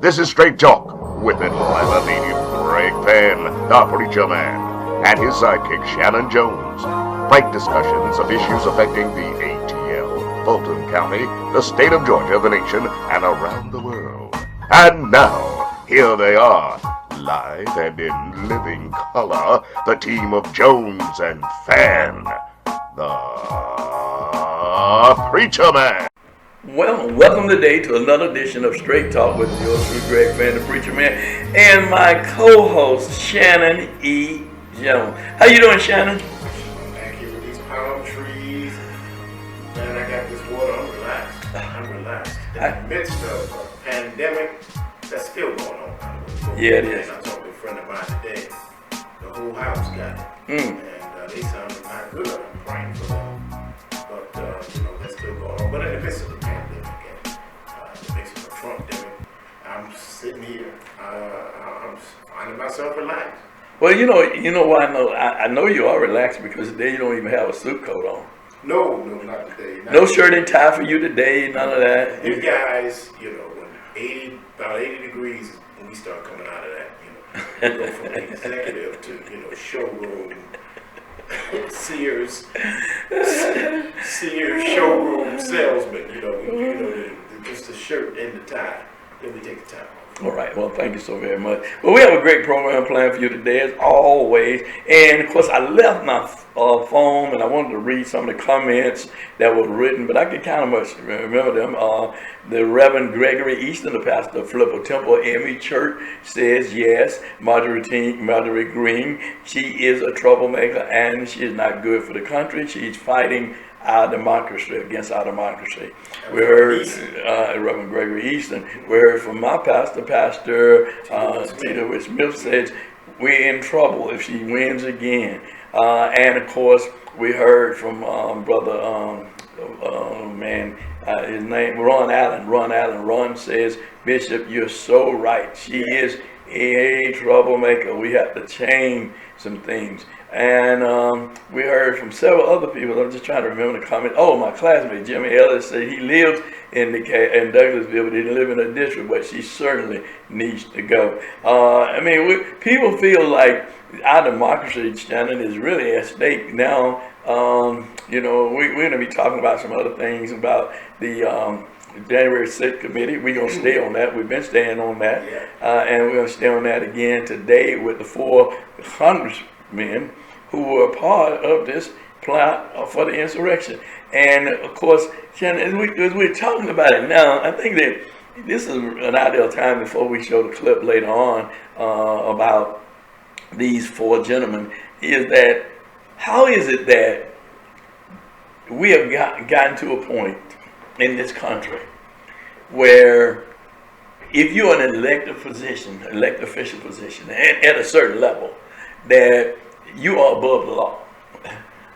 This is Straight Talk with Enlightened Greg Fann, the Preacher Man, and his sidekick Shanan Jones. Frank discussions of issues affecting the ATL, Fulton County, the state of Georgia, the nation, and around the world. And now, here they are, live and in living color, the team of Jones and Fann, the Preacher Man. Well, welcome today to another edition of Straight Talk with yours truly, Greg Fann, the Preacher Man, and my co-host, Shanan E. Jones. How you doing, Shanan? Back here with these palm trees. Man, I got this water. I'm relaxed. In the midst of a pandemic that's still going on. Yeah, it is. I talked to a friend of mine today. The whole house got it. And they sounded not good. I'm praying for them. But, that's still going on. But in the midst of the pandemic and the midst of the Trump-demic, I'm sitting here. I'm finding myself relaxed. Well, you know why I know you are relaxed because today you don't even have a suit coat on. No, not today. No shirt and tie for you today, none of that. You guys, when about 80 degrees, when we start coming out of that, we go from executive to, showroom, Sears showroom salesman, just the shirt and the tie. Then we take the tie off. All right. Well, thank you so very much. Well, we have a great program planned for you today, as always. And, of course, I left my phone, and I wanted to read some of the comments that were written, but I can kind of much remember them. The Reverend Gregory Easton, the pastor of Flipper Temple Emmy Church, says, yes, Marjorie Green, she is a troublemaker, and she is not good for the country. She's fighting our democracy, against our democracy. We heard Reverend Gregory Easton. We heard from my pastor, Pastor Steele Smith, says we're in trouble if she wins again. And of course, we heard from brother, his name, Ron Allen. Ron says, Bishop, you're so right. She is a troublemaker. We have to change some things. And we heard from several other people. I'm just trying to remember the comment. Oh, my classmate, Jimmy Ellis, said he lives in Douglasville, but he didn't live in a district, but she certainly needs to go. People feel like our democracy, Shannon, is really at stake now. We're going to be talking about some other things about the January 6th committee. We're going to stay on that. We've been staying on that. And we're going to stay on that again today with the 4 Congressmen who were part of this plot for the insurrection. And of course, Shannon, as we're talking about it now, I think that this is an ideal time before we show the clip later on about these 4 gentlemen, is that how is it that we have gotten to a point in this country where if you're an elected official position at a certain level, that you are above the law.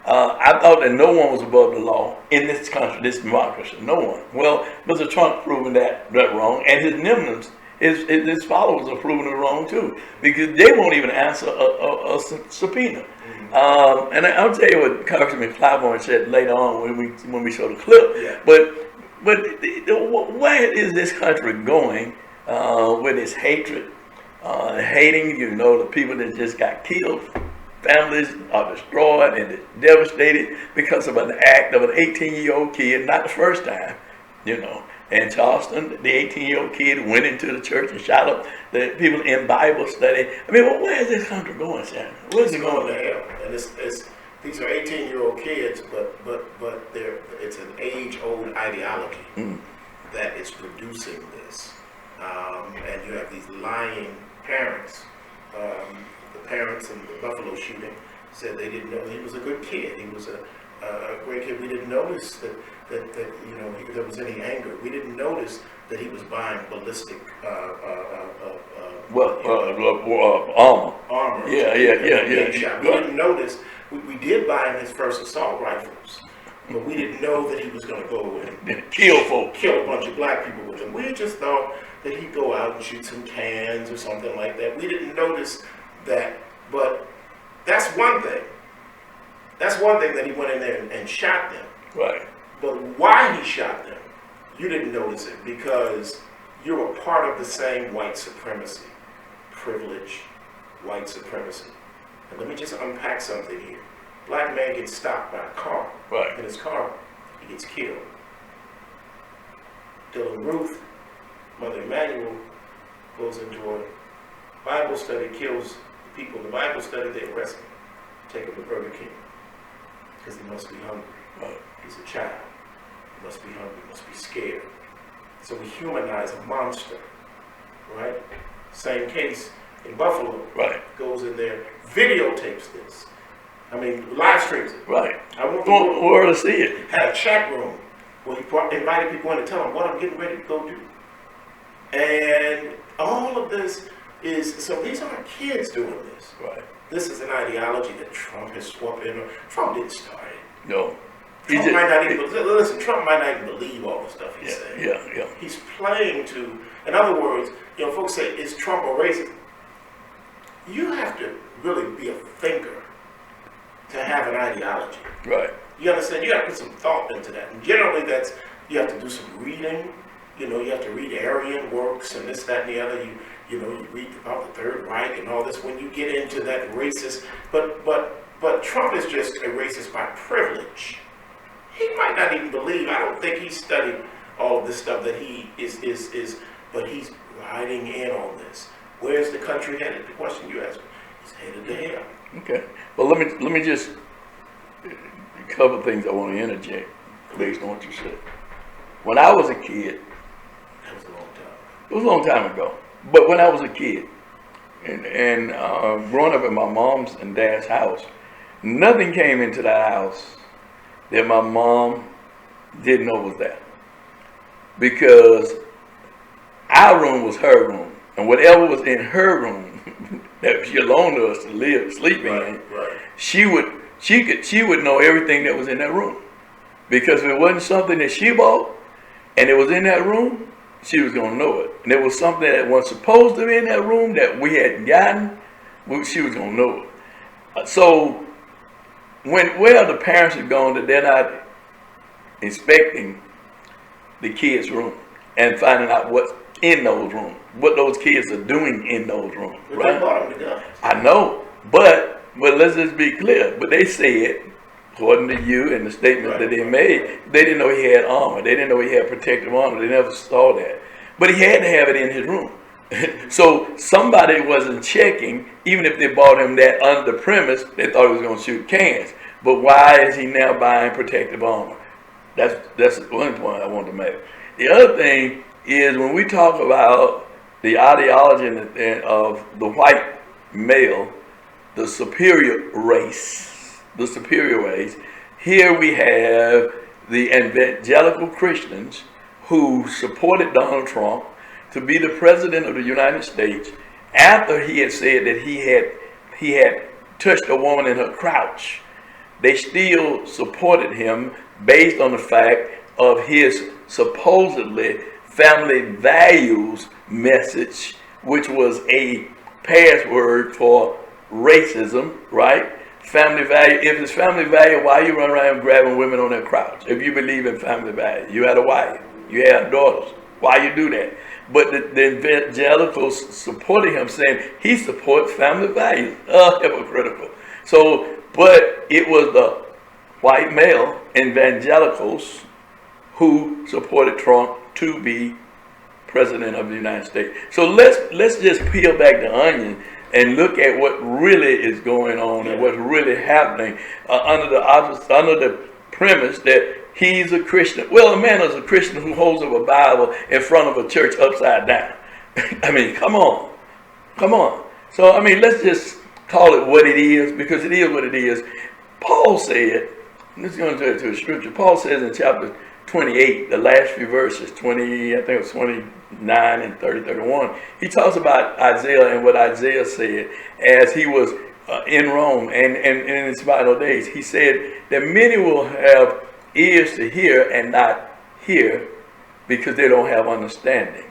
I thought that no one was above the law in this country, this democracy. No one. Well, Mr. Trump proving that wrong, and his minions, his followers are proving it wrong too, because they won't even answer a subpoena. And I'll tell you what Congressman Claiborne said later on when we show the clip. Yeah. But where is this country going with its hatred? Hating, the people that just got killed, families are destroyed and devastated because of an act of an 18-year-old kid, not the first time, In Charleston, the 18-year-old kid went into the church and shot up the people in Bible study. Where is this country going, Shannon? Where's it going? To hell. And these are 18-year-old kids, but it's an age-old ideology that is producing this. And you have these lying parents. The parents in the Buffalo shooting said they didn't know he was a good kid. He was a great kid. We didn't notice that there was any anger. We didn't notice that he was buying ballistic armor. Yeah. We didn't notice. We did buy him his first assault rifles, but we didn't know that he was going to go and kill a bunch of black people with them. We just thought that he'd go out and shoot some cans or something like that. We didn't notice that, but that's one thing. That's one thing that he went in there and shot them. Right. But why he shot them, you didn't notice it because you're a part of the same white supremacy, privilege, white supremacy. And let me just unpack something here. Black man gets stopped by a car. Right. In his car, he gets killed. Dylan Ruth, Mother Emanuel, goes into a Bible study, kills the people in the Bible study, they arrest him, take him to Burger King, because he must be hungry. Right. He's a child. He must be hungry, must be scared. So we humanize a monster, right? Same case in Buffalo. Right. Goes in there, videotapes this. I mean, live streams it. Right. I want Where to see it? had a chat room where he invited people in to tell them what I'm getting ready to go do. And all of this is, so these aren't kids doing this. Right. This is an ideology that Trump has swapped in. Trump didn't start it. No. Trump might not even, listen, Trump might not even believe all the stuff he's saying. Yeah. He's playing to, in other words, folks say, is Trump a racist? You have to really be a thinker to have an ideology. Right. You understand? You got to put some thought into that. And generally, you have to do some reading. You have to read Aryan works and this, that, and the other. You read about the Third Reich and all this when you get into that racist. But Trump is just a racist by privilege. He might not even believe. I don't think he studied all of this stuff that he is. But he's riding in on this. Where's the country headed? The question you asked. He's headed to hell. Okay. Well, let me just a couple things I want to interject based on what you said. When I was a kid, That was a long time. it was a long time ago, but when I was a kid, and growing up at my mom's and dad's house, nothing came into that house that my mom didn't know was there, because our room was her room, and whatever was in her room that she allowed us to sleep in, Right. she would know everything that was in that room, because if it wasn't something that she bought and it was in that room, she was going to know it. And it was something that was supposed to be in that room that we hadn't gotten, she was going to know it. So where the parents have gone that they're not inspecting the kids' room and finding out what's in those rooms, what those kids are doing in those rooms, But right? they bought him the guns. I know, but let's just be clear. But they said, according to you and the statement that they made, they didn't know he had armor. They didn't know he had protective armor. They never saw that. But he had to have it in his room. So somebody wasn't checking, even if they bought him that under the premise, they thought he was going to shoot cans. But why is he now buying protective armor? That's one point I want to make. The other thing is, when we talk about the ideology of the white male, the superior race, here we have the evangelical Christians who supported Donald Trump to be the president of the United States after he had said that he had touched a woman in her crouch. They still supported him based on the fact of his supposedly family values message, which was a password for racism, right? Family value. If it's family value, why you run around grabbing women on their crowds? If you believe in family value, you had a wife, you had daughters, why you do that? But the evangelicals supported him, saying he supports family values. Hypocritical. So, but it was the white male evangelicals who supported Trump to be president of the United States. So let's just peel back the onion and look at what really is going on and what's really happening under the premise that he's a Christian. Well, a man is a Christian who holds up a Bible in front of a church upside down. I mean, come on. So, I mean, let's just call it what it is, because it is what it is. Paul said, let's go into the scripture. Paul says in chapter 28, the last few verses, 20, I think it was 29 and 30, 31, he talks about Isaiah and what Isaiah said as he was in Rome and in his final days. He said that many will have ears to hear and not hear because they don't have understanding.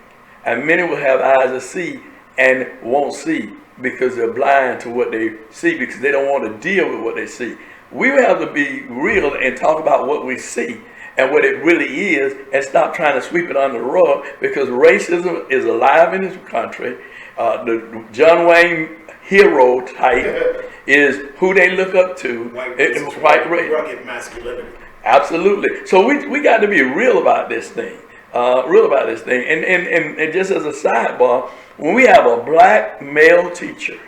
And many will have eyes to see and won't see because they're blind to what they see, because they don't want to deal with what they see. We have to be real and talk about what we see. and what it really is, and stop trying to sweep it under the rug, because racism is alive in this country. The John Wayne hero type is who they look up to. White rugged masculinity. Absolutely. So we got to be real about this thing. And just as a sidebar, when we have a black male teacher,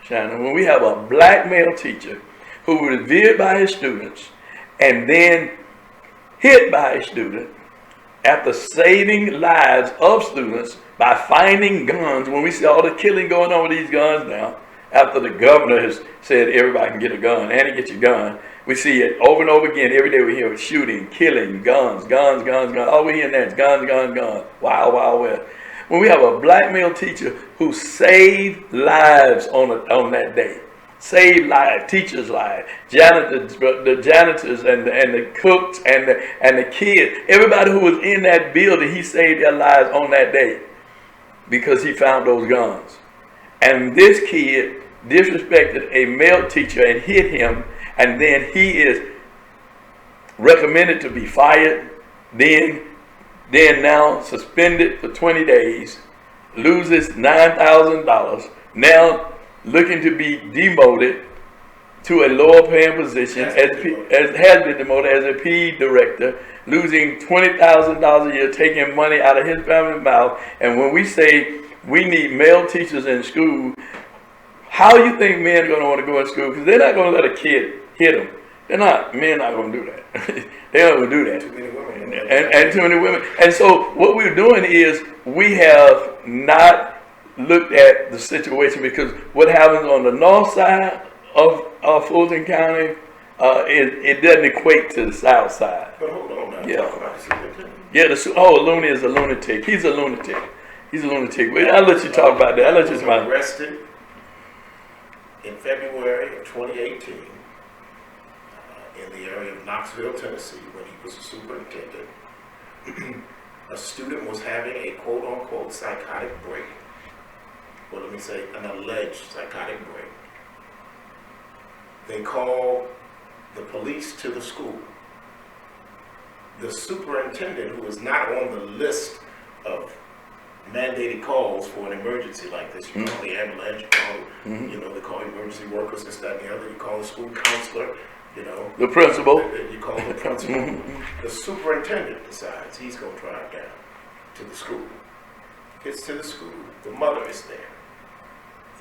Shannon, when we have a black male teacher who was revered by his students and then hit by a student after saving lives of students by finding guns, when we see all the killing going on with these guns now, after the governor has said everybody can get a gun, and he get your gun, we see it over and over again. Every day we hear shooting, killing, guns. All we hear now is guns. Wild, wild west. When we have a black male teacher who saved lives on that day, saved lives, teachers' lives, the janitors and the cooks and the kids, everybody who was in that building, he saved their lives on that day because he found those guns. And this kid disrespected a male teacher and hit him, and then he is recommended to be fired, then now suspended for 20 days, loses $9,000, now looking to be demoted to a lower paying position, has been demoted as a PE director, losing $20,000 a year, taking money out of his family's mouth. And when we say we need male teachers in school, how do you think men are going to want to go in school? Because they're not going to let a kid hit them. Men not going to do that. They're not going to do that. Too many women. And too many women. And so what we're doing is we have not looked at the situation, because what happens on the north side of Fulton County, it doesn't equate to the south side. But hold on now. Yeah. Looney is a lunatic. He's a lunatic. I'll let you talk about that. I'll let you talk about arrested in February of 2018 in the area of Knoxville, Tennessee, when he was a superintendent. A student was having a quote-unquote psychotic break. Well, let me say an alleged psychotic break. They called the police to the school. The superintendent, who is not on the list of mandated calls for an emergency like this, you call the ambulance, you call, they call emergency workers, this, that, and the other, you call the school counselor, the principal. You call the principal. The superintendent decides he's going to drive down to the school. Gets to the school, the mother is there.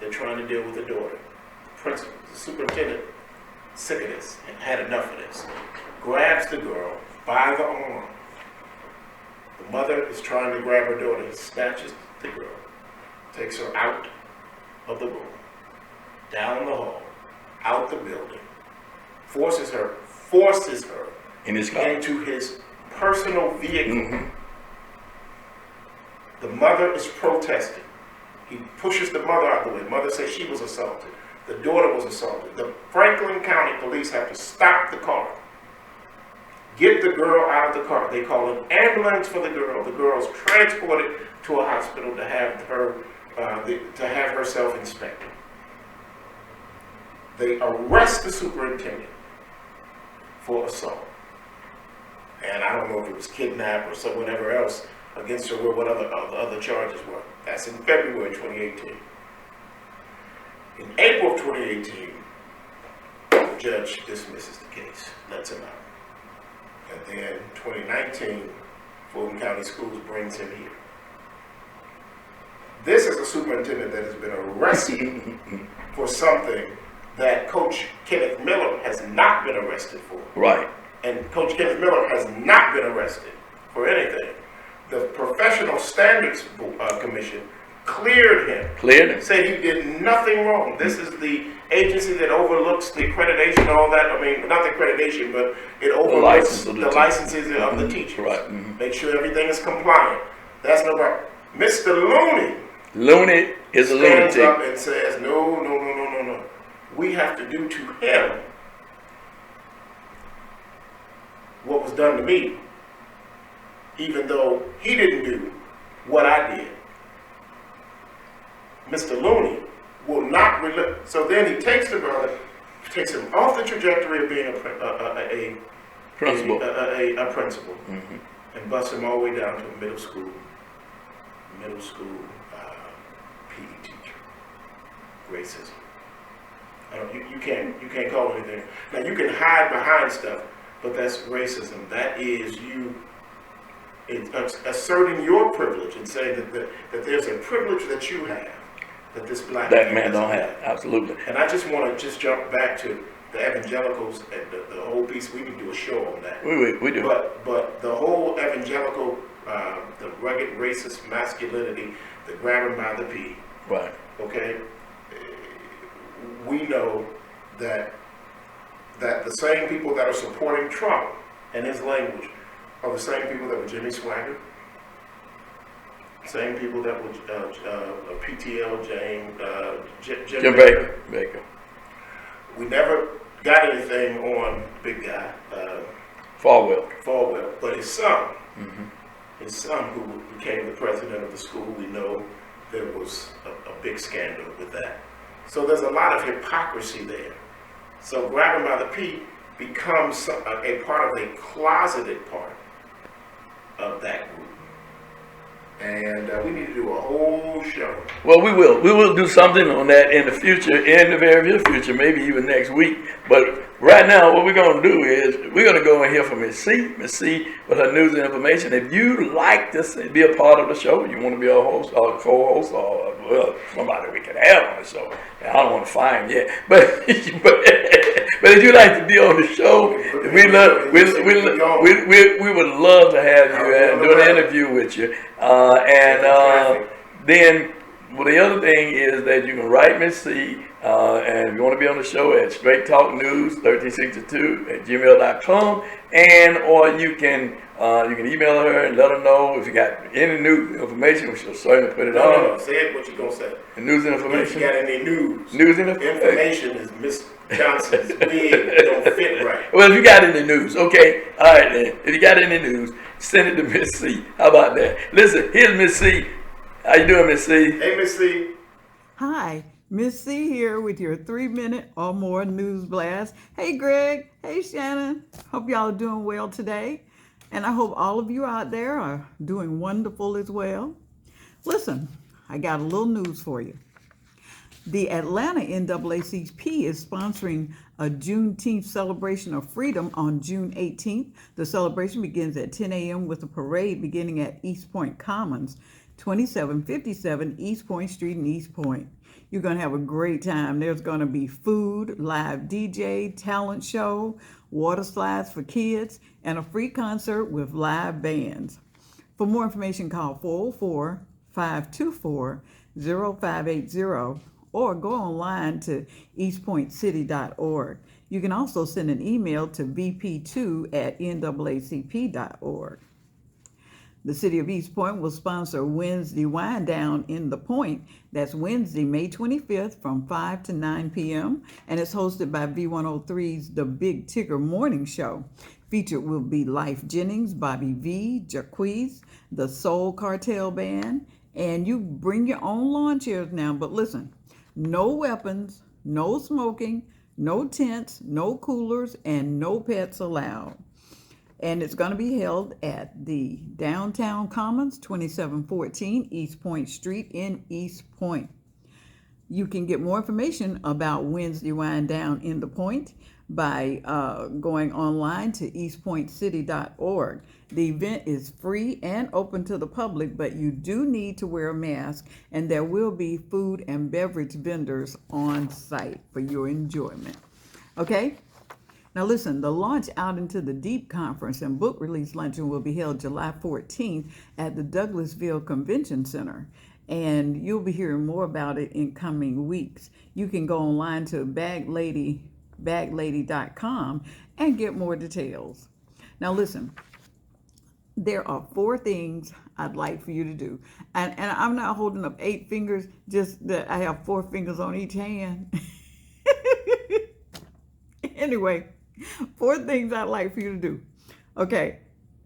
They're trying to deal with the daughter. The principal, the superintendent, sick of this and had enough of this, grabs the girl by the arm. The mother is trying to grab her daughter. He snatches the girl, takes her out of the room, down the hall, out the building, forces her in his car into his personal vehicle. The mother is protesting. He pushes the mother out of the way. Mother says she was assaulted. The daughter was assaulted. The Franklin County police have to stop the car, get the girl out of the car. They call an ambulance for the girl. The girl is transported to a hospital to have herself inspected. They arrest the superintendent for assault. And I don't know if it was kidnap or whatever else against her, or what other charges were. That's in February 2018. In April of 2018, the judge dismisses the case, lets him out. And then 2019, Fulton County Schools brings him here. This is a superintendent that has been arrested for something that Coach Kenneth Miller has not been arrested for. Right. And Coach Kenneth Miller has not been arrested for anything. The Professional Standards Commission cleared him. Said he did nothing wrong. This is the agency that overlooks the accreditation, all that. I mean, not the accreditation, but it overlooks the licenses of the teachers. Right. Make sure everything is compliant. That's no problem. Mr. Looney is a lunatic. Stands up and says, no. We have to do to him what was done to me, even though he didn't do what I did. Mr. Looney will not so then he takes the brother, takes him off the trajectory of being a Principal. a principal, and bust him all the way down to a middle school PE teacher. Racism. You can't call anything. Now you can hide behind stuff, but that's racism. That is you asserting your privilege and saying that there's a privilege that you have that this black man don't have. Absolutely. And I just want to jump back to the evangelicals and the whole piece. We can do a show on that. We do. But the whole evangelical, the rugged racist masculinity, the grabbing by the P. Right. Okay. We know that the same people that are supporting Trump and his language are the same people that were Jimmy Swaggart, same people that were PTL Jim Baker. We never got anything on big guy Falwell, but his son, who became the president of the school, we know there was a big scandal with that. So there's a lot of hypocrisy there. So grabbing by the P becomes a part of a closeted part of that group. And we need to do a whole show. Well, we will. We will do something on that in the future, in the very near future, maybe even next week. But right now, what we're going to do is we're going to go and hear from Miss C with her news and information. If you like to be a part of the show, you want to be a host or a co-host or somebody we can have on the show. I don't want to find yet, but if you'd like to be on the show, we would love to have you and do an interview with you. Then the other thing is that you can write Miss C, and if you want to be on the show at Straight Talk News 1362@gmail.com, or you can email her and let her know if you got any new information. We shall certainly put it on. No, say it what you gonna say. News and information. If you got any news. News and information is Miss Johnson's wig don't fit right. Well, if you got any news, okay, all right then. If you got any news, send it to Miss C. How about that? Listen, here's Miss C. How you doing, Miss C? Hey, Miss C. Hi, Miss C here with your 3-minute or more news blast. Hey, Greg. Hey, Shanan. Hope y'all are doing well today. And I hope all of you out there are doing wonderful as well. Listen, I got a little news for you. The Atlanta NAACP is sponsoring a Juneteenth celebration of freedom on June 18th. The celebration begins at 10 a.m. with a parade beginning at East Point Commons, 2757 East Point Street in East Point. You're going to have a great time. There's going to be food, live DJ, talent show, water slides for kids, and a free concert with live bands. For more information, call 404-524-0580 or go online to eastpointcity.org. You can also send an email to vp2@naacp.org. The City of East Point will sponsor Wednesday Wind Down in the Point. That's Wednesday, May 25th from 5 to 9 p.m. And it's hosted by V103's The Big Tigger Morning Show. Featured will be Life Jennings, Bobby V, Jaquez, the Soul Cartel Band. And you bring your own lawn chairs now. But listen, no weapons, no smoking, no tents, no coolers, and no pets allowed. And it's going to be held at the Downtown Commons, 2714 East Point Street in East Point. You can get more information about Wednesday Wind Down in the Point by going online to eastpointcity.org. The event is free and open to the public, but you do need to wear a mask, and there will be food and beverage vendors on site for your enjoyment. Okay? Now listen, the Launch Out into the Deep Conference and Book Release Luncheon will be held July 14th at the Douglasville Convention Center. And you'll be hearing more about it in coming weeks. You can go online to baglady.com and get more details. Now listen, there are 4 things I'd like for you to do. And I'm not holding up 8 fingers, just that I have 4 fingers on each hand. Anyway, 4 things I'd like for you to do. Okay,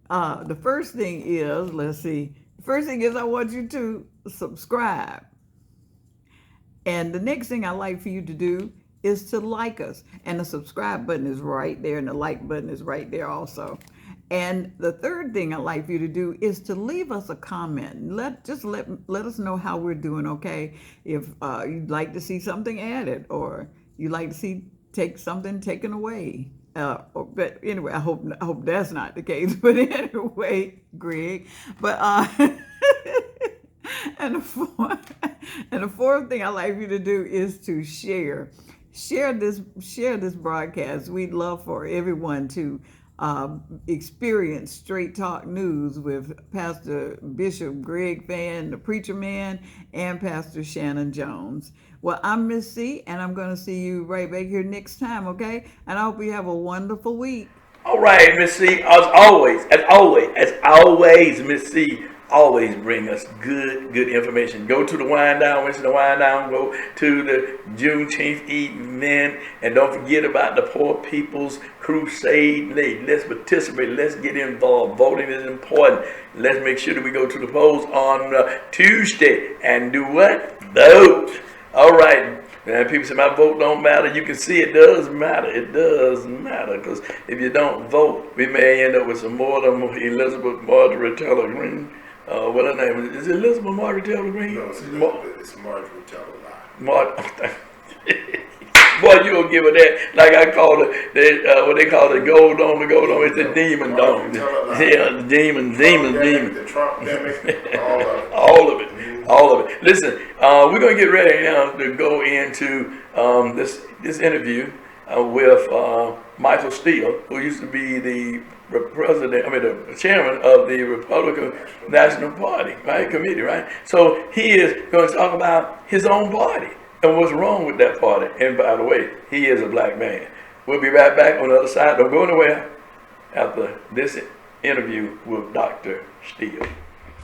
the first thing is, let's see. The first thing is I want you to subscribe. And the next thing I'd like for you to do is to like us. And the subscribe button is right there, and the like button is right there also. And the third thing I'd like for you to do is to leave us a comment. Let us know how we're doing, okay? If you'd like to see something added, or you'd like to see something taken away. But anyway, I hope that's not the case. But anyway, Greg. But and the fourth thing I'd like you to do is to share this broadcast. We'd love for everyone to experience Straight Talk News with Pastor Bishop Greg Fann, the preacher man, and Pastor Shanan Jones. Well, I'm Miss C, and I'm going to see you right back here next time, okay? And I hope you have a wonderful week. All right, Miss C, as always, Miss C always bring us good information. Go to the wind down, go to the Juneteenth event, and don't forget about the Poor People's Crusade. Let's participate. Let's get involved. Voting is important. Let's make sure that we go to the polls on Tuesday and do what? Vote. All right. And people say my vote don't matter. You can see it does matter. It does matter, because if you don't vote, we may end up with some more than Elizabeth Marjorie Taylor Greene. What her name is? Is it Elizabeth Marjorie Taylor Greene? No, it's Marjorie Taylor Greene. Boy, you gonna give her that like I call it. What they call it, gold on the gold on. It's the demon dome. Yeah, the demon. The Trump demic, all of it. All of it. Listen, we're going to get ready now to go into this interview with Michael Steele, who used to be the chairman of the Republican National Party, right, committee, right? So he is going to talk about his own party and what's wrong with that party. And by the way, he is a black man. We'll be right back on the other side. Don't go anywhere after this interview with Dr. Steele.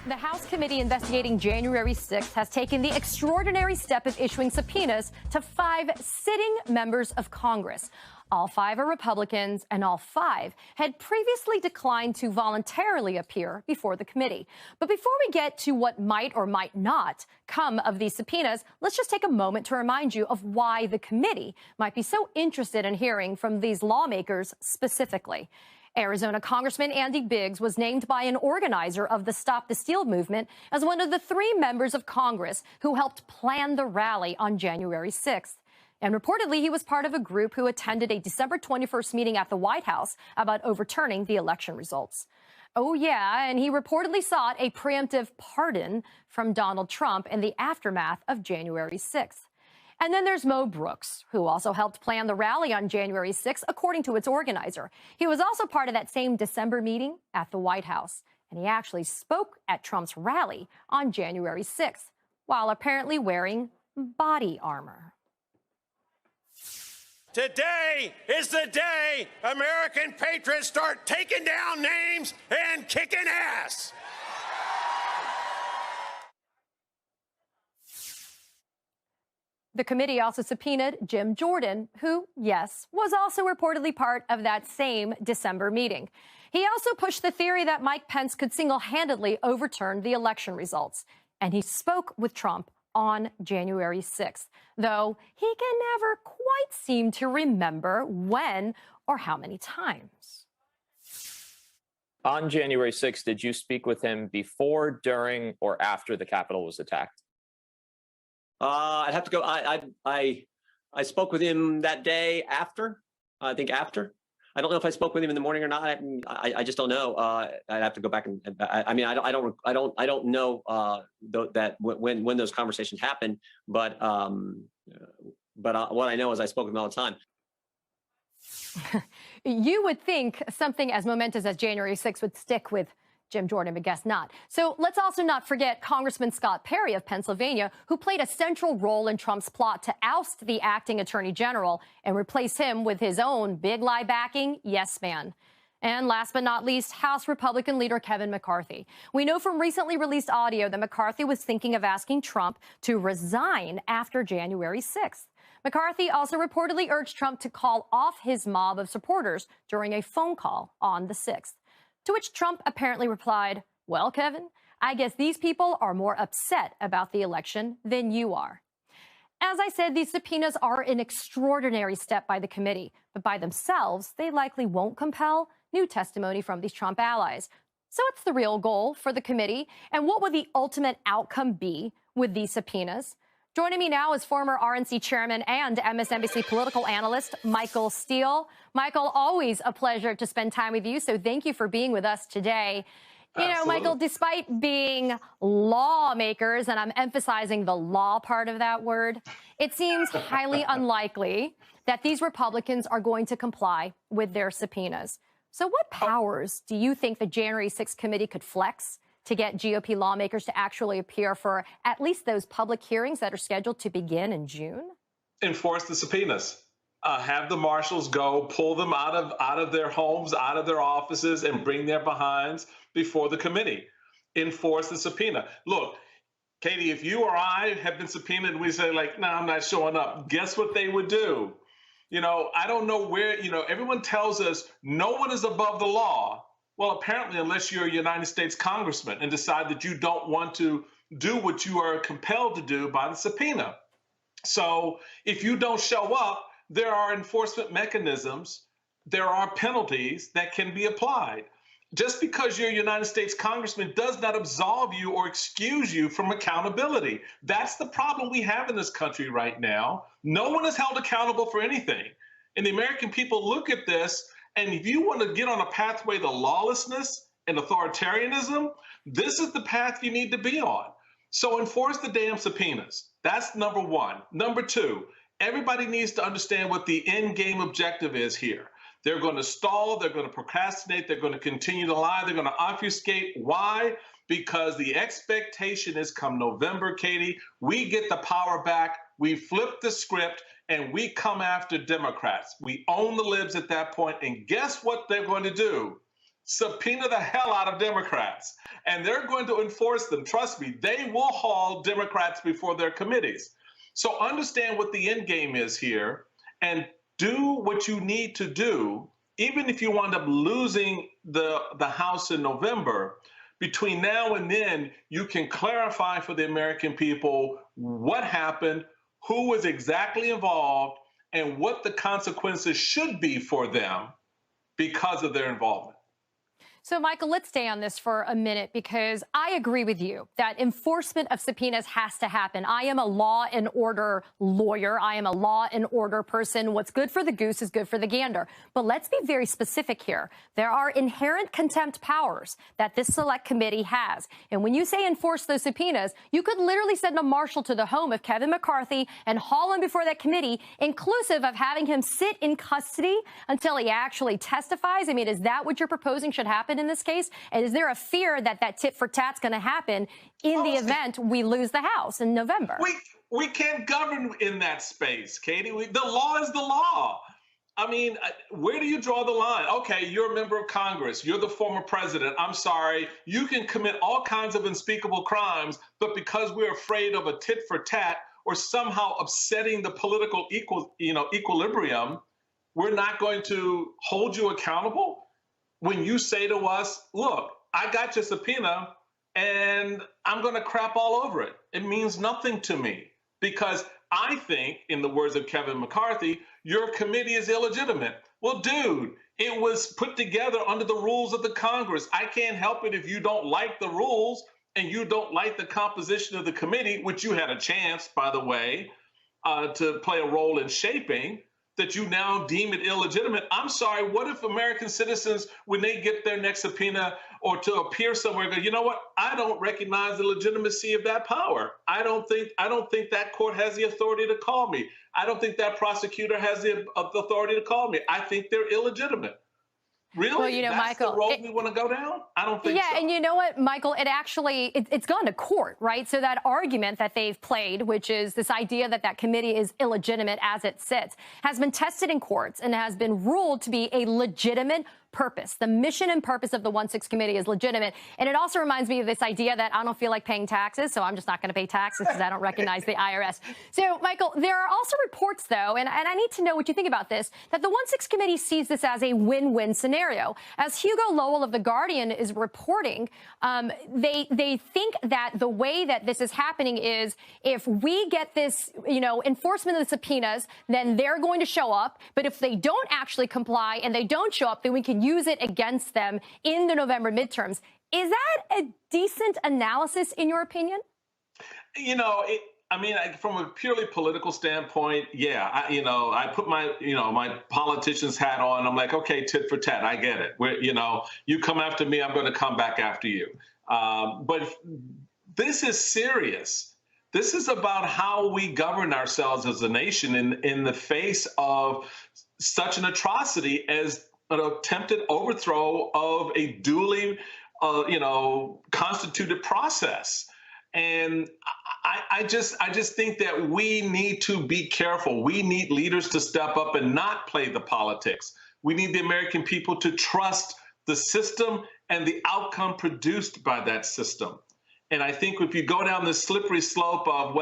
The House committee investigating January 6th has taken the extraordinary step of issuing subpoenas to 5 sitting members of Congress. All 5 are Republicans, and all 5 had previously declined to voluntarily appear before the committee. But before we get to what might or might not come of these subpoenas, let's just take a moment to remind you of why the committee might be so interested in hearing from these lawmakers specifically. Arizona Congressman Andy Biggs was named by an organizer of the Stop the Steele movement as one of the 3 members of Congress who helped plan the rally on January 6th. And reportedly, he was part of a group who attended a December 21st meeting at the White House about overturning the election results. Oh, yeah, and he reportedly sought a preemptive pardon from Donald Trump in the aftermath of January 6th. And then there's Mo Brooks, who also helped plan the rally on January 6th, according to its organizer. He was also part of that same December meeting at the White House, and he actually spoke at Trump's rally on January 6th, while apparently wearing body armor. Today is the day American patriots start taking down names and kicking ass. The committee also subpoenaed Jim Jordan, who, yes, was also reportedly part of that same December meeting. He also pushed the theory that Mike Pence could single-handedly overturn the election results. And he spoke with Trump on January 6th, though he can never quite seem to remember when or how many times. On January 6th, did you speak with him before, during, or after the Capitol was attacked? I'd have to go. I spoke with him that day after. I think after. I don't know if I spoke with him in the morning or not. I just don't know. I'd have to go back and. I mean, I don't know that when those conversations happened. But what I know is I spoke with him all the time. You would think something as momentous as January 6th would stick with Jim Jordan, but guess not. So let's also not forget Congressman Scott Perry of Pennsylvania, who played a central role in Trump's plot to oust the acting attorney general and replace him with his own big lie backing yes man. And last but not least, House Republican leader Kevin McCarthy. We know from recently released audio that McCarthy was thinking of asking Trump to resign after January 6th. McCarthy also reportedly urged Trump to call off his mob of supporters during a phone call on the 6th. To which Trump apparently replied, "Well, Kevin, I guess these people are more upset about the election than you are." As I said, these subpoenas are an extraordinary step by the committee, but by themselves, they likely won't compel new testimony from these Trump allies. So what's the real goal for the committee? And what will the ultimate outcome be with these subpoenas? Joining me now is former RNC chairman and Msnbc political analyst, Michael Steele. Michael, always a pleasure to spend time with you, so thank you for being with us today. You know, Michael, despite being lawmakers, and I'm emphasizing the law part of that word, it seems highly unlikely that these Republicans are going to comply with their subpoenas. So what powers do you think the January 6th committee could flex to get GOP lawmakers to actually appear for at least those public hearings that are scheduled to begin in June? Enforce the subpoenas. Have the marshals go, pull them out of their homes, out of their offices, and bring their behinds before the committee. Enforce the subpoena. Look, Katie, if you or I have been subpoenaed and we say, like, no, I'm not showing up, guess what they would do? You know, I don't know where, everyone tells us no one is above the law. Well, apparently, unless you're a United States congressman and decide that you don't want to do what you are compelled to do by the subpoena. So if you don't show up, there are enforcement mechanisms, there are penalties that can be applied. Just because you're a United States congressman does not absolve you or excuse you from accountability. That's the problem we have in this country right now. No one is held accountable for anything. And the American people look at this, and if you want to get on a pathway to lawlessness and authoritarianism, this is the path you need to be on. So enforce the damn subpoenas. That's number one. Number two, everybody needs to understand what the end game objective is here. They're going to stall, they're going to procrastinate, they're going to continue to lie, they're going to obfuscate. Why? Because the expectation is come November, Katie, we get the power back, we flip the script, and we come after Democrats. We own the libs at that point, and guess what they're going to do? Subpoena the hell out of Democrats. And they're going to enforce them. Trust me, they will haul Democrats before their committees. So understand what the end game is here and do what you need to do, even if you wind up losing the House in November. Between now and then, you can clarify for the American people what happened, who was exactly involved, and what the consequences should be for them because of their involvement. So, Michael, let's stay on this for a minute, because I agree with you that enforcement of subpoenas has to happen. I am a law and order lawyer. I am a law and order person. What's good for the goose is good for the gander. But let's be very specific here. There are inherent contempt powers that this select committee has. And when you say enforce those subpoenas, you could literally send a marshal to the home of Kevin McCarthy and haul him before that committee, inclusive of having him sit in custody until he actually testifies. I mean, is that what you're proposing should happen in this case? And is there a fear that that tit for tat's going to happen in the event we lose the House in November? We can't govern in that space, Katie. The law is the law. I mean, where do you draw the line? Okay, you're a member of Congress. You're the former president. I'm sorry. You can commit all kinds of unspeakable crimes, but because we're afraid of a tit for tat or somehow upsetting the political equilibrium, we're not going to hold you accountable? When you say to us, look, I got your subpoena and I'm going to crap all over it. It means nothing to me because I think, in the words of Kevin McCarthy, your committee is illegitimate. Well, dude, it was put together under the rules of the Congress. I can't help it if you don't like the rules and you don't like the composition of the committee, which you had a chance, by the way, to play a role in shaping, that you now deem it illegitimate. I'm sorry, what if American citizens, when they get their next subpoena or to appear somewhere, go, you know what? I don't recognize the legitimacy of that power. I don't think that court has the authority to call me. I don't think that prosecutor has the authority to call me. I think they're illegitimate. Really? Well, That's Michael, the road we want to go down? I don't think so. Yeah, and you know what, Michael, it's gone to court, right? So that argument that they've played, which is this idea that that committee is illegitimate as it sits, has been tested in courts and has been ruled to be a legitimate purpose. The mission and purpose of the 1-6 committee is legitimate. And it also reminds me of this idea that I don't feel like paying taxes, so I'm just not going to pay taxes because I don't recognize the IRS. So, Michael, there are also reports, though, and I need to know what you think about this, that the 1-6 committee sees this as a win-win scenario. As Hugo Lowell of The Guardian is reporting, they think that the way that this is happening is if we get this, enforcement of the subpoenas, then they're going to show up. But if they don't actually comply and they don't show up, then we can use it against them in the November midterms. Is that a decent analysis, in your opinion? From a purely political standpoint, yeah, I put my, my politician's hat on. I'm like, okay, tit for tat. I get it. You come after me, I'm going to come back after you. But this is serious. This is about how we govern ourselves as a nation in the face of such an atrocity as an attempted overthrow of a duly, constituted process. And I just think that we need to be careful. We need leaders to step up and not play the politics. We need the American people to trust the system and the outcome produced by that system. And I think if you go down this slippery slope of,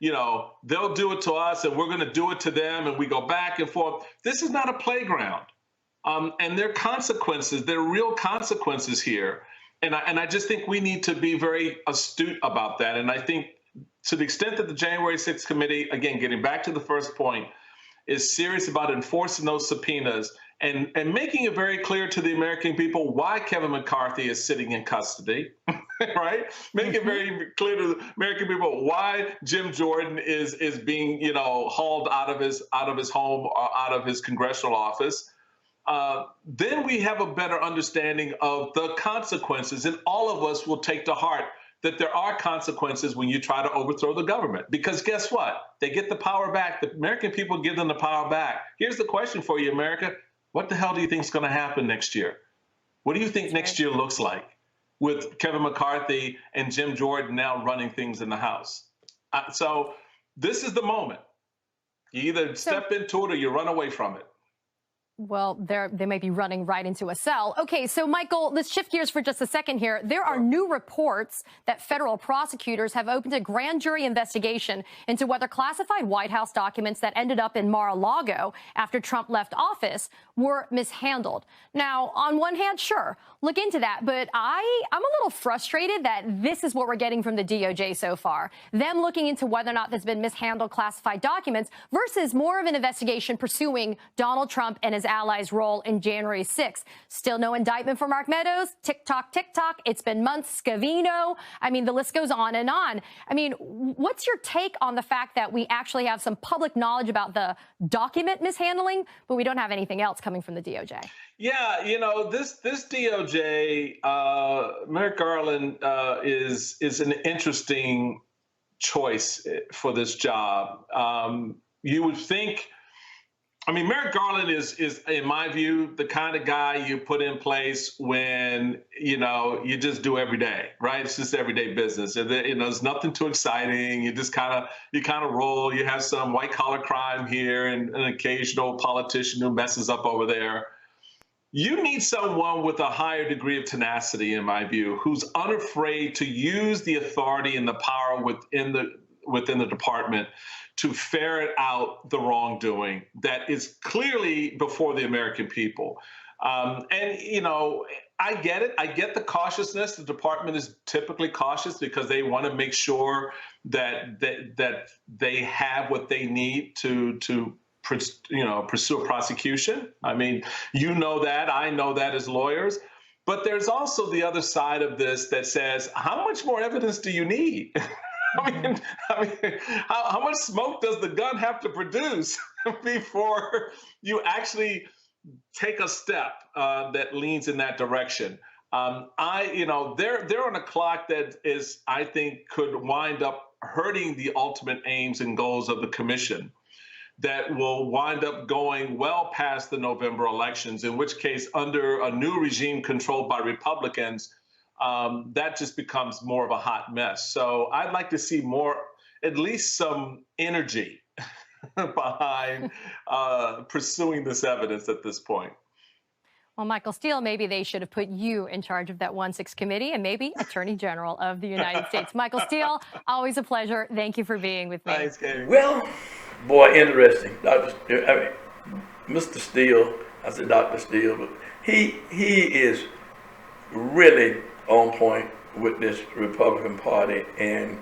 they'll do it to us and we're going to do it to them, and we go back and forth, this is not a playground. And there are consequences. There are real consequences here. And I just think we need to be very astute about that. And I think to the extent that the January 6th committee, again, getting back to the first point, is serious about enforcing those subpoenas and making it very clear to the American people why Kevin McCarthy is sitting in custody, right? Make it very clear to the American people why Jim Jordan is being, hauled out of his home or out of his congressional office. Then we have a better understanding of the consequences, and all of us will take to heart that there are consequences when you try to overthrow the government. Because guess what? They get the power back. The American people give them the power back. Here's the question for you, America. What the hell do you think is going to happen next year? What do you think next year looks like with Kevin McCarthy and Jim Jordan now running things in the House? So this is the moment. You either step into it or you run away from it. Well, they may be running right into a cell. Okay, so Michael, let's shift gears for just a second here. There are new reports that federal prosecutors have opened a grand jury investigation into whether classified White House documents that ended up in Mar-a-Lago after Trump left office were mishandled. Now, on one hand, sure, look into that. But I'm a little frustrated that this is what we're getting from the DOJ so far. Them looking into whether or not there's been mishandled classified documents versus more of an investigation pursuing Donald Trump and his allies' role in January 6th. Still no indictment for Mark Meadows. TikTok. It's been months. Scavino. I mean, the list goes on and on. I mean, what's your take on the fact that we actually have some public knowledge about the document mishandling, but we don't have anything else coming from the DOJ? Yeah, this DOJ, Merrick Garland is an interesting choice for this job. You would think, Merrick Garland is, in my view, the kind of guy you put in place when, you just do every day, right? It's just everyday business. And there's nothing too exciting. You just kind of roll. You have some white collar crime here and an occasional politician who messes up over there. You need someone with a higher degree of tenacity, in my view, who's unafraid to use the authority and the power within the department to ferret out the wrongdoing that is clearly before the American people. I get it. I get the cautiousness. The department is typically cautious because they want to make sure that they have what they need to pursue a prosecution. I know that as lawyers. But there's also the other side of this that says, how much more evidence do you need? How much smoke does the gun have to produce before you actually take a step that leans in that direction? They're on a clock that is, I think, could wind up hurting the ultimate aims and goals of the commission, that will wind up going well past the November elections, in which case, under a new regime controlled by Republicans, that just becomes more of a hot mess. So I'd like to see at least some energy behind pursuing this evidence at this point. Well, Michael Steele, maybe they should have put you in charge of that 1-6 committee and maybe Attorney General of the United States. Michael Steele, always a pleasure. Thank you for being with me. Thanks, Gary. Well, boy, interesting. Mr. Steele, I said Dr. Steele, but he is really on point with this Republican Party and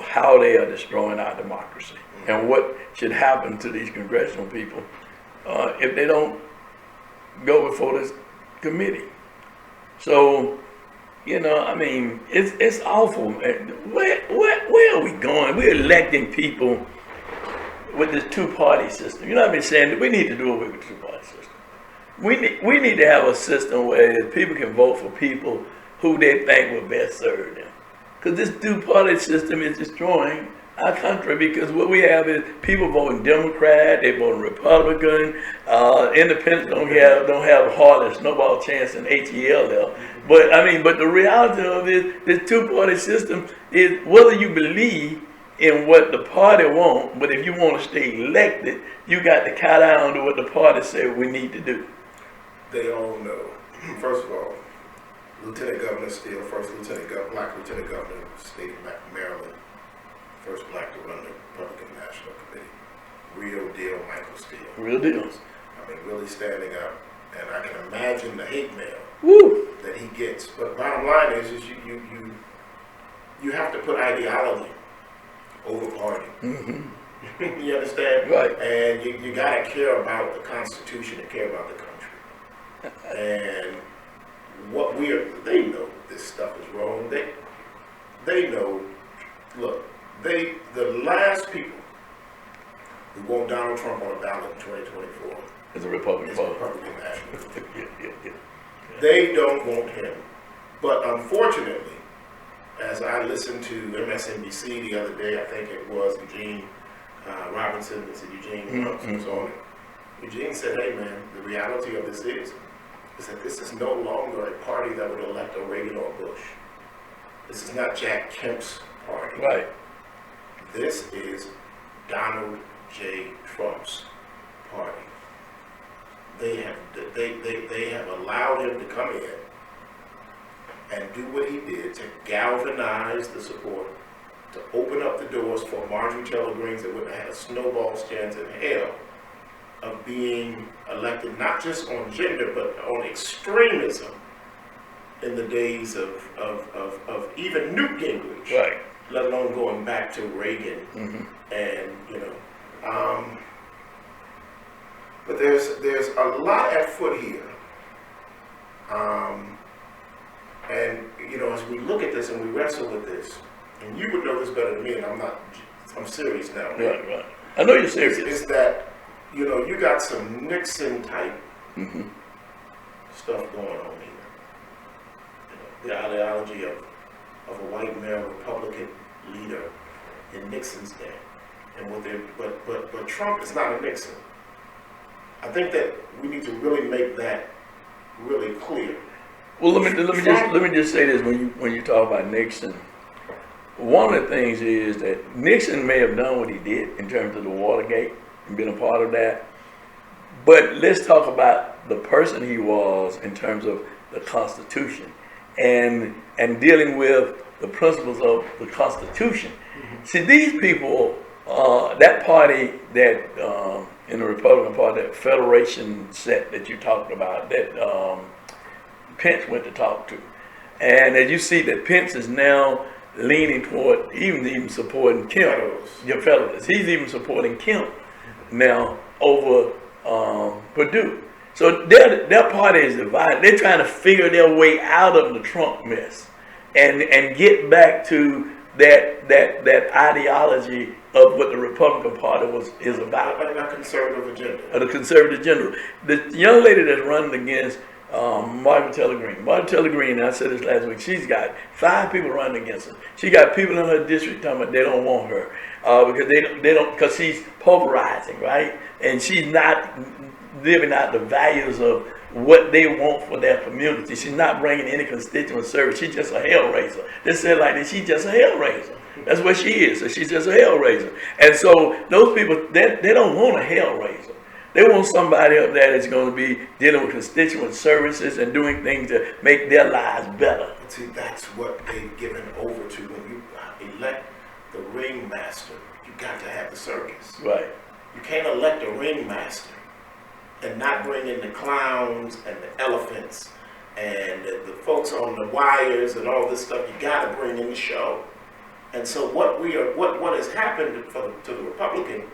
how they are destroying our democracy and what should happen to these congressional people if they don't go before this committee. So, it's awful. Where are we going? We're electing people with this two-party system. I've been saying that we need to do away with the two-party system. We need to have a system where people can vote for people who they think will best serve them. Because this two-party system is destroying our country, because what we have is people voting Democrat, they voting Republican, independents don't have hardly a snowball chance in HEL. But the reality of this two-party system is whether you believe in what the party wants, but if you want to stay elected, you got to cut down to what the party said we need to do. They all know. First of all, Lieutenant Governor Steele, first black Lieutenant Governor of the state of Maryland, first black to run the Republican National Committee. Real deal, Michael Steele. Real deal. Really standing up. And I can imagine the hate mail that he gets. But bottom line is you have to put ideology over party. Mm-hmm. You understand? Right. And you got to care about the Constitution and care about the country. And they know this stuff is wrong. They know, look, the last people who want Donald Trump on a ballot in 2024 is a Republican National Committee. They don't want him. But unfortunately, as I listened to Msnbc the other day, I think it was Eugene Robinson, was it Eugene Robinson was on it. Eugene said, hey man, the reality of this is that this is no longer a party that would elect a Reagan or Bush. This is not Jack Kemp's party. Right. This is Donald J. Trump's party. They have allowed him to come in and do what he did to galvanize the support, to open up the doors for Marjorie Taylor Greene that would have had a snowball's chance in hell of being elected, not just on gender, but on extremism in the days of even Newt Gingrich, right? Let alone going back to Reagan, and but there's a lot at foot here, and as we look at this and we wrestle with this, and you would know this better than me, and I'm serious now. Right. I know you're serious. Is that you got some Nixon type stuff going on here. The ideology of a white male Republican leader in Nixon's day, and but Trump is not a Nixon. I think that we need to really make that really clear. Well, let me just say this: when you talk about Nixon, one of the things is that Nixon may have done what he did in terms of the Watergate and been a part of that, but let's talk about the person he was in terms of the Constitution and dealing with the principles of the Constitution. See, these people, that party that in the Republican Party, that federation set that you talked about, that Pence went to talk to, and as you see that Pence is now leaning toward even supporting Kemp, your Federalists. He's even supporting Kemp now over Purdue. So their party is divided. They're trying to figure their way out of the Trump mess and get back to that ideology of what the Republican Party is about. A conservative agenda. The conservative agenda. The young lady that's running against Marjorie Taylor Greene. Marjorie Taylor Greene, I said this last week, she's got 5 people running against her. She got people in her district talking about they don't want her because she's pulverizing, right? And she's not living out the values of what they want for their community. She's not bringing any constituent service. She's just a hellraiser. They said like that, she's just a hellraiser. That's what she is. So she's just a hellraiser. And so those people, they don't want a hellraiser. They want somebody up there that's going to be dealing with constituent services and doing things to make their lives better. See, that's what they've given over to. When you elect the ringmaster, you got to have the circus. Right. You can't elect a ringmaster and not bring in the clowns and the elephants and the folks on the wires and all this stuff. You got to bring in the show. And so what has happened to the Republican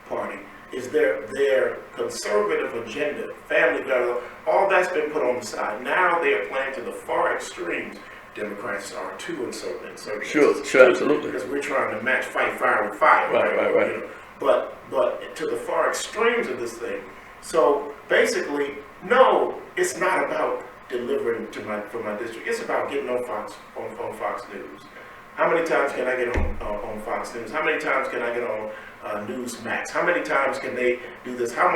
Party is their conservative agenda, family value, all that's been put on the side. Now they are playing to the far extremes. Democrats are too in certain instances. Sure, absolutely. Because we're trying to match fight fire with fire. Right. You know? But to the far extremes of this thing. So basically, no, it's not about delivering for my district. It's about getting on Fox News. How many times can I get on Fox News? How many times can I get on Newsmax? How many times can they do this? How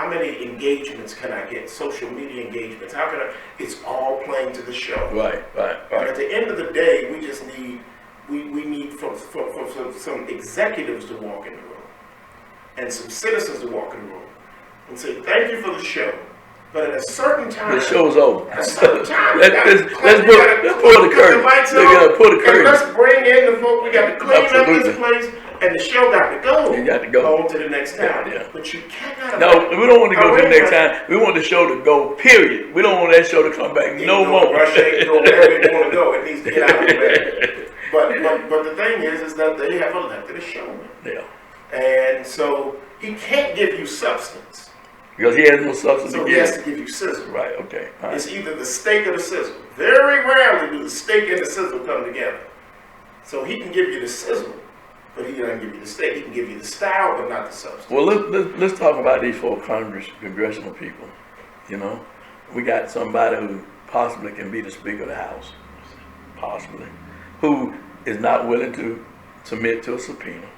many engagements can I get? Social media engagements? How can I? It's all playing to the show. Right. And at the end of the day, we just need we need some executives to walk in the room and some citizens to walk in the room and say thank you for the show. But at a certain time, the show's over. At a certain time, let's pull the curtain. Let's bring in the folk. We got to clean up this place, and the show got to go. You got to go on to the next town. Yeah. But you cannot. No, we don't want to go to the next time. We want the show to go. Period. We don't want that show to come back no more. Russia ain't go wherever it want to go. It needs to get out of there. But the thing is that they have elected a showman. Yeah. And so he can't give you substance. Because he has no substance. So he has to give you sizzle. Right, okay. Right. It's either the steak or the sizzle. Very rarely do the steak and the sizzle come together. So he can give you the sizzle, but he doesn't give you the steak. He can give you the style, but not the substance. Well, let's talk about these four congressional people. You know, we got somebody who possibly can be the Speaker of the House, possibly, who is not willing to submit to a subpoena.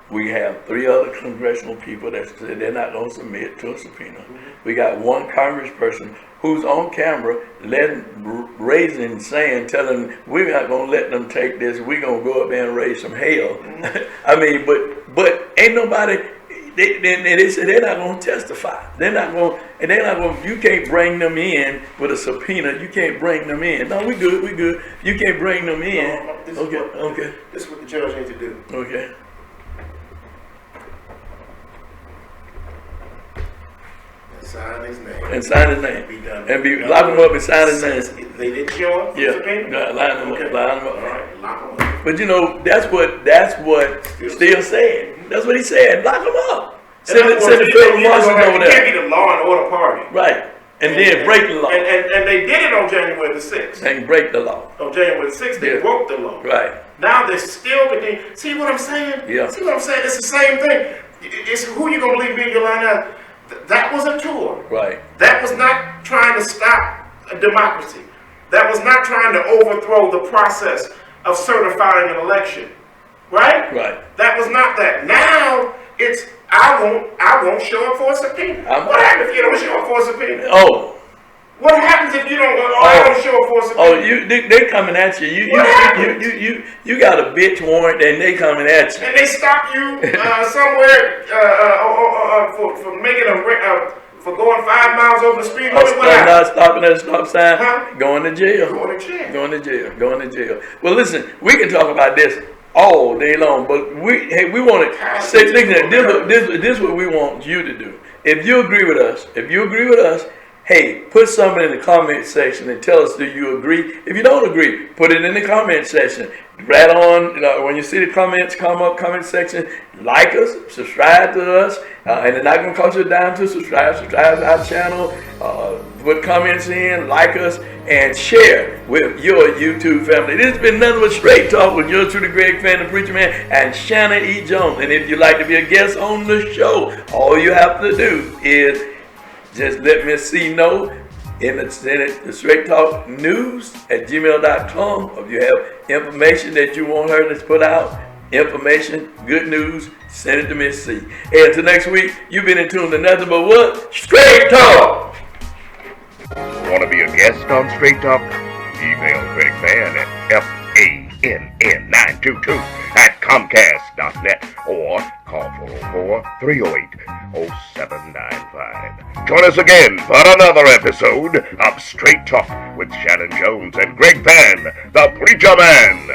We have 3 other congressional people that said they're not going to submit to a subpoena. We got one congressperson who's on camera telling we're not going to let them take this. We're going to go up there and raise some hell. I mean, but ain't nobody. They said they're not going to testify. They're not going. You can't bring them in with a subpoena. You can't bring them in. No, we good. You can't bring them in. Okay. This is what the judge needs to do. Okay. Sign his name. And sign his name. Lock him up and sign his name. They didn't show up? Yeah. Line him up. All right, lock him up. But you know, that's what Steele said. That's what he said. Lock him up. Send the federal marshals over there. Can't be the law and order party. Right. And then break the law. And they did it on January the 6th. And break the law. On January the 6th, they broke the law. Right. Now they're still continuing. See what I'm saying? Yeah. See what I'm saying? It's the same thing. It's who you gonna believe me in your line out. That was a tour. Right. That was not trying to stop a democracy. That was not trying to overthrow the process of certifying an election. Right? Right. That was not that. Now it's I won't show up for a subpoena. What happens if you don't show up for a subpoena? Oh. What happens if you don't show up for a subpoena? Oh, they coming at you. You got a bitch warrant and they coming at you. And they stop you somewhere for making for going 5 miles over the speed limit. Not stopping at a stop sign. Huh? Going to jail. Going to jail. Well, listen, we can talk about this all day long, but we want to say this is what we want you to do. If you agree with us, hey, put something in the comment section and tell us, do you agree? If you don't agree, put it in the comment section. Right on, when you see the comments come up, comment section, like us, subscribe to us, and it's not going to cost you a dime to subscribe to our channel, put comments in, like us, and share with your YouTube family. This has been nothing but Straight Talk with yours truly, Greg Fann, the Preacher Man, and Shanan E. Jones. And if you'd like to be a guest on the show, all you have to do is just let Msnbc know in the Straight Talk News at gmail.com. If you have information that you want her to put out, information, good news, send it to Msnbc. And until next week, you've been in tune to nothing but what? Straight Talk! Want to be a guest on Straight Talk? Email Greg Fann at FANN922 Comcast.net or call 404-308-0795. Join us again for another episode of Straight Talk with Shanan Jones and Greg Fann, the Preacher Man.